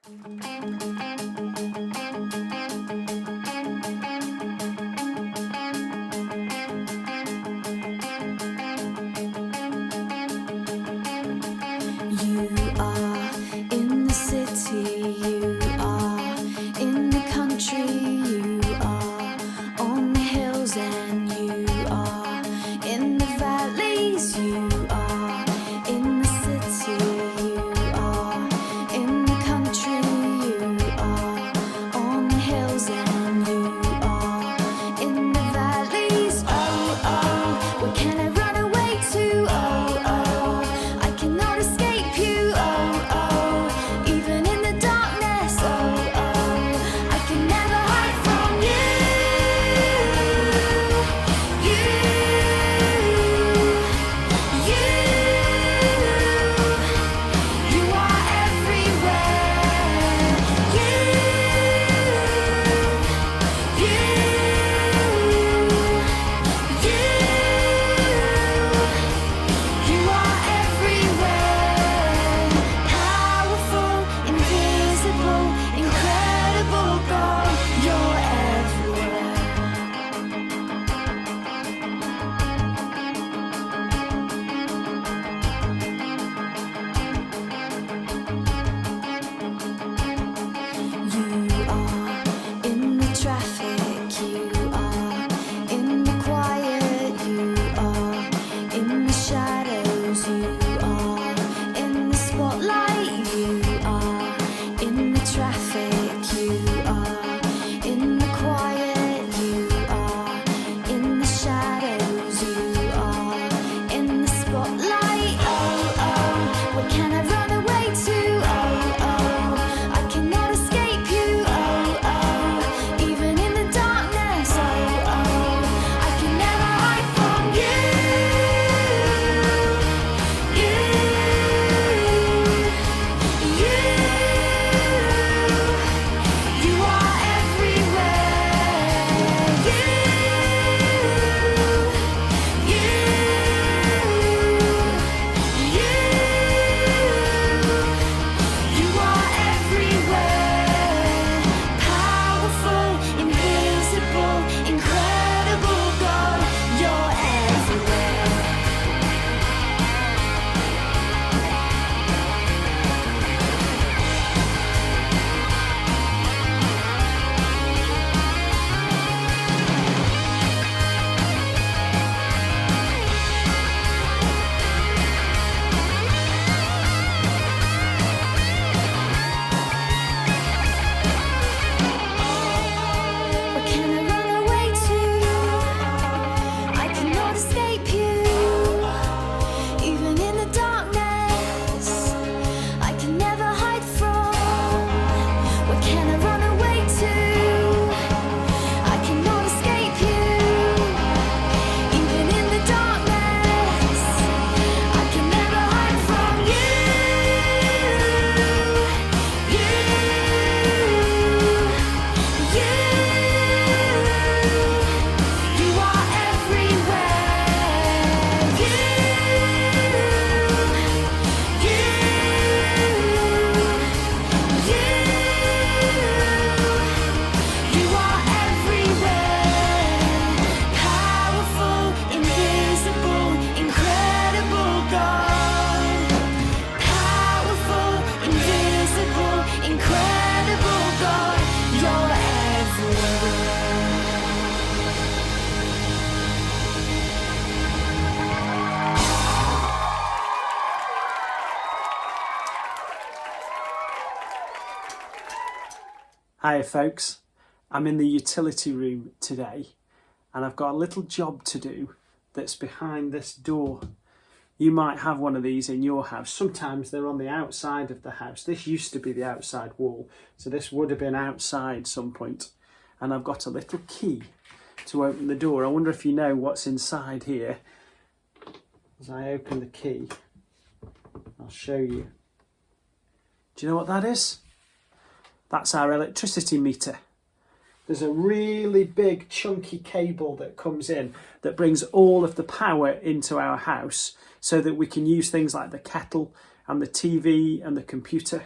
You are in the city, you are in the country, you are on the hills and you are in the valleys, you are in the city, you are in the country, you are on the hills and you are in the valleys. Oh, oh, where can I run away to? Oh, oh, I cannot escape you. Oh, oh, even in the darkness. Oh, oh, I can never hide from you. You are everywhere. You are everywhere. Powerful, invisible, incredible God, you're everywhere. You are in the traffic, you are in the quiet, you are in the shadows, you are in the spotlight, you are in the traffic, you are in the quiet, you are in the shadows, you are in the spotlight. Oh, oh, where can I run away to? Oh, oh, I cannot escape you. Oh, oh, even in the darkness. Oh, oh, I can never hide from you. You are everywhere. You are everywhere. Powerful, invisible, incredible God, you're everywhere. Where can I run away to? I cannot escape you. Even in the darkness, I can never hide from. Where can I run away to? I cannot escape you. Even in the darkness, I can never hide from you. You are everywhere. Powerful, invisible, incredible God. Powerful, invisible, incredible God, you're everywhere. Hi folks, I'm in the utility room today and I've got a little job to do that's behind this door. You might have one of these in your house. Sometimes they're on the outside of the house. This used to be the outside wall, so this would have been outside some point. And I've got a little key to open the door. I wonder if you know what's inside here. As I open the key, I'll show you. Do you know what that is? That's our electricity meter. There's a really big chunky cable that comes in that brings all of the power into our house so that we can use things like the kettle and the TV and the computer.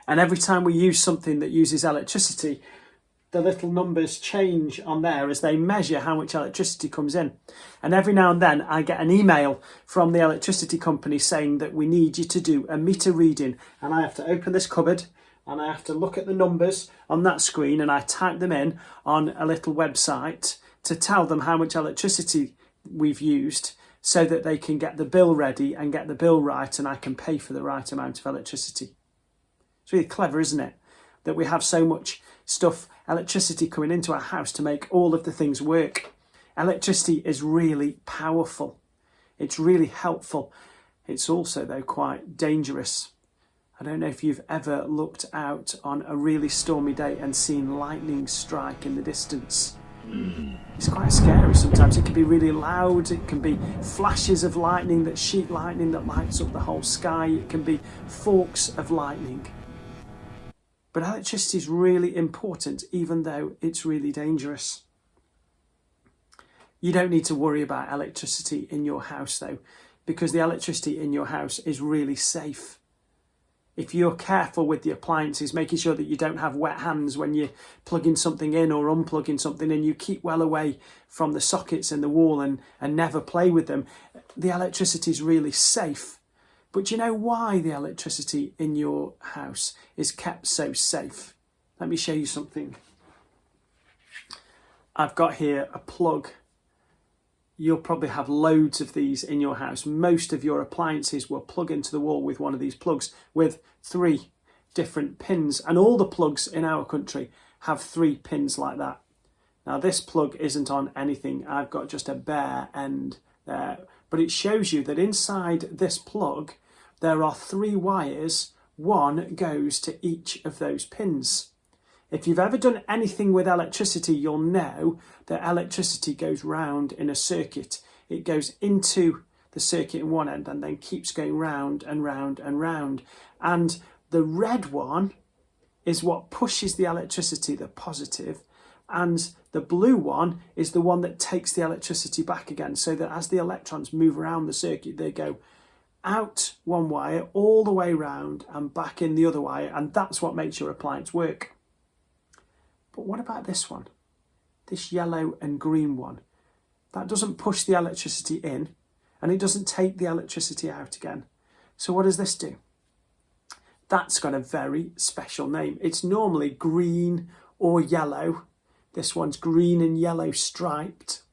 And every time we use something that uses electricity, the little numbers change on there as they measure how much electricity comes in. And every now and then I get an email from the electricity company saying that we need you to do a meter reading. And I have to open this cupboard and I have to look at the numbers on that screen and I type them in on a little website to tell them how much electricity we've used so that they can get the bill ready and get the bill right and I can pay for the right amount of electricity. It's really clever, isn't it? That we have so much stuff, electricity coming into our house to make all of the things work. Electricity is really powerful. It's really helpful. It's also, though, quite dangerous. I don't know if you've ever looked out on a really stormy day and seen lightning strike in the distance. It's quite scary sometimes. It can be really loud. It can be flashes of lightning, that sheet lightning that lights up the whole sky. It can be forks of lightning. But electricity is really important, even though it's really dangerous. You don't need to worry about electricity in your house, though, because the electricity in your house is really safe. If you're careful with the appliances, making sure that you don't have wet hands when you're plugging something in or unplugging something, and you keep well away from the sockets in the wall and never play with them, the electricity is really safe. But you know why the electricity in your house is kept so safe? Let me show you something. I've got here a plug. You'll probably have loads of these in your house. Most of your appliances will plug into the wall with one of these plugs with 3 different pins. And all the plugs in our country have 3 pins like that. Now this plug isn't on anything. I've got just a bare end there. But it shows you that inside this plug, there are 3 wires. 1 goes to each of those pins. If you've ever done anything with electricity, you'll know that electricity goes round in a circuit. It goes into the circuit in one end and then keeps going round and round and round. And the red one is what pushes the electricity, the positive, and the blue one is the one that takes the electricity back again, so that as the electrons move around the circuit, they go out one wire, all the way round and back in the other wire, and that's what makes your appliance work. But what about this one? This yellow and green one? That doesn't push the electricity in and it doesn't take the electricity out again. So what does this do? That's got a very special name. It's normally green or yellow. This one's green and yellow striped.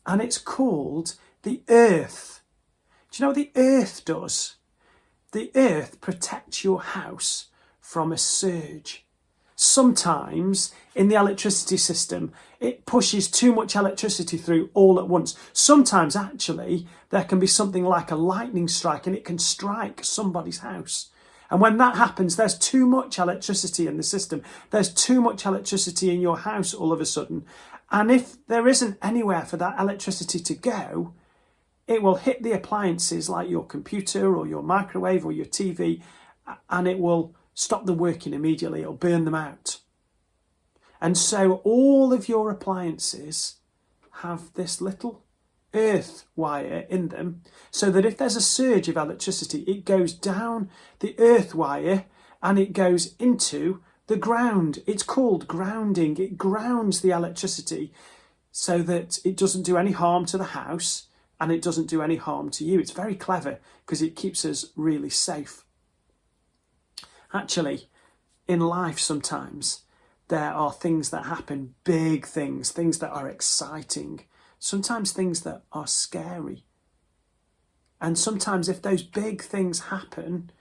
And it's called the earth. Do you know what the earth does? The earth protects your house from a surge. Sometimes in the electricity system, it pushes too much electricity through all at once. Sometimes actually there can be something like a lightning strike and it can strike somebody's house. And when that happens, there's too much electricity in the system. There's too much electricity in your house all of a sudden. And if there isn't anywhere for that electricity to go, it will hit the appliances like your computer or your microwave or your TV, and it will stop them working immediately. It'll burn them out. And so all of your appliances have this little earth wire in them, so that if there's a surge of electricity, it goes down the earth wire and it goes into the ground. It's called grounding. It grounds the electricity so that it doesn't do any harm to the house and it doesn't do any harm to you. It's very clever because it keeps us really safe. Actually, in life sometimes there are things that happen, big things, things that are exciting, sometimes things that are scary. And sometimes if those big things happen,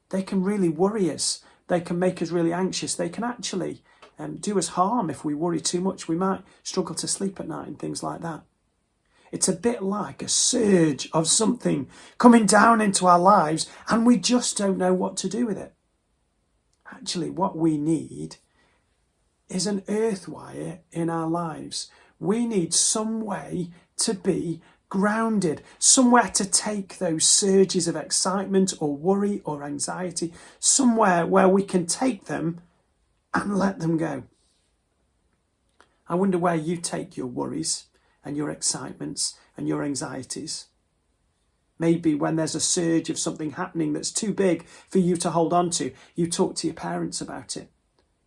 they can really worry us. They can make us really anxious. They can actually do us harm if we worry too much. We might struggle to sleep at night and things like that. It's a bit like a surge of something coming down into our lives and we just don't know what to do with it. Actually, what we need is an earth wire in our lives. We need some way to be grounded, somewhere to take those surges of excitement or worry or anxiety, somewhere where we can take them and let them go. I wonder where you take your worries and your excitements and your anxieties. Maybe when there's a surge of something happening that's too big for you to hold on to, you talk to your parents about it.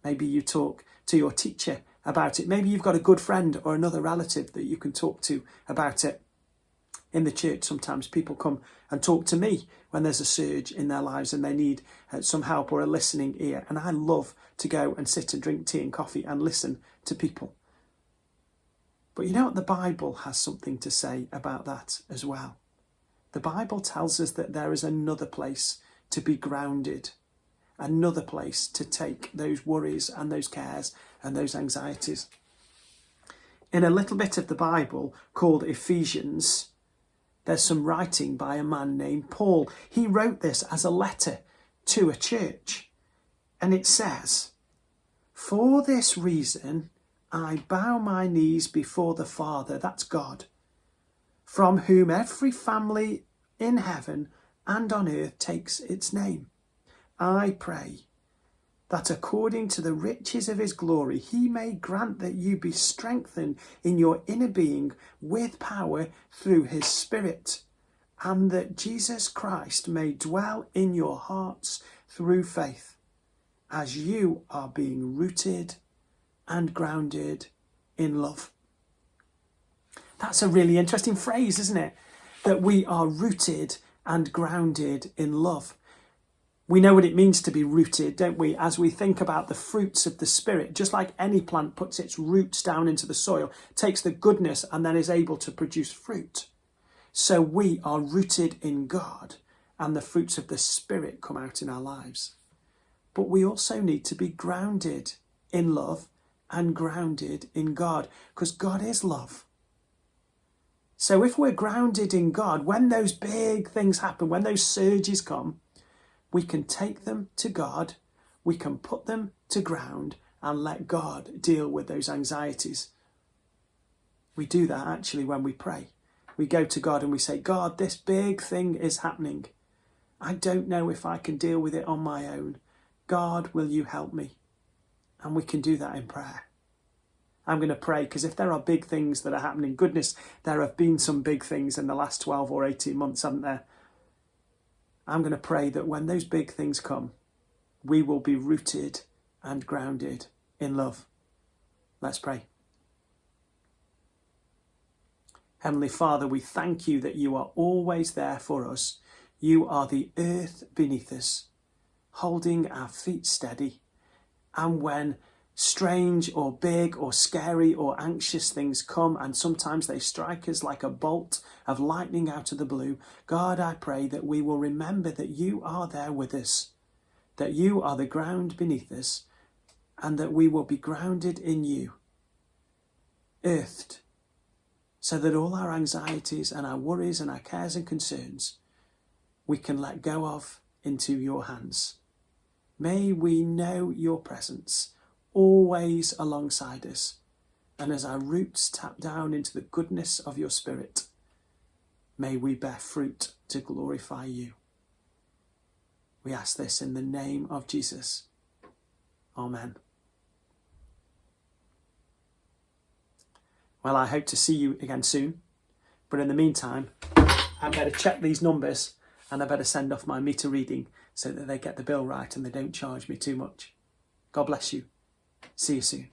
Maybe you talk to your teacher about it. Maybe you've got a good friend or another relative that you can talk to about it. In the church, sometimes people come and talk to me when there's a surge in their lives and they need some help or a listening ear. And I love to go and sit and drink tea and coffee and listen to people. But you know what? The Bible has something to say about that as well. The Bible tells us that there is another place to be grounded, another place to take those worries and those cares and those anxieties. In a little bit of the Bible called Ephesians, there's some writing by a man named Paul. He wrote this as a letter to a church. And it says, "For this reason, I bow my knees before the Father," that's God, "from whom every family in heaven and on earth takes its name. I pray that according to the riches of his glory, he may grant that you be strengthened in your inner being with power through his Spirit, and that Jesus Christ may dwell in your hearts through faith, as you are being rooted and grounded in love." That's a really interesting phrase, isn't it? That we are rooted and grounded in love. We know what it means to be rooted, don't we? As we think about the fruits of the Spirit, just like any plant puts its roots down into the soil, takes the goodness and then is able to produce fruit. So we are rooted in God and the fruits of the Spirit come out in our lives. But we also need to be grounded in love and grounded in God, because God is love. So if we're grounded in God, when those big things happen, when those surges come, we can take them to God, we can put them to ground and let God deal with those anxieties. We do that actually when we pray. We go to God and we say, "God, this big thing is happening. I don't know if I can deal with it on my own. God, will you help me?" And we can do that in prayer. I'm going to pray, because if there are big things that are happening, goodness, there have been some big things in the last 12 or 18 months, haven't there? I'm going to pray that when those big things come, we will be rooted and grounded in love. Let's pray. Heavenly Father, we thank you that you are always there for us. You are the earth beneath us, holding our feet steady. And when strange or big or scary or anxious things come, and sometimes they strike us like a bolt of lightning out of the blue, God, I pray that we will remember that you are there with us, that you are the ground beneath us, and that we will be grounded in you, earthed, so that all our anxieties and our worries and our cares and concerns we can let go of into your hands. May we know your presence always alongside us, and as our roots tap down into the goodness of your Spirit, may we bear fruit to glorify you. We ask this in the name of Jesus. Amen. Well, I hope to see you again soon, but in the meantime, I better check these numbers and I better send off my meter reading so that they get the bill right and they don't charge me too much. God bless you. See you soon.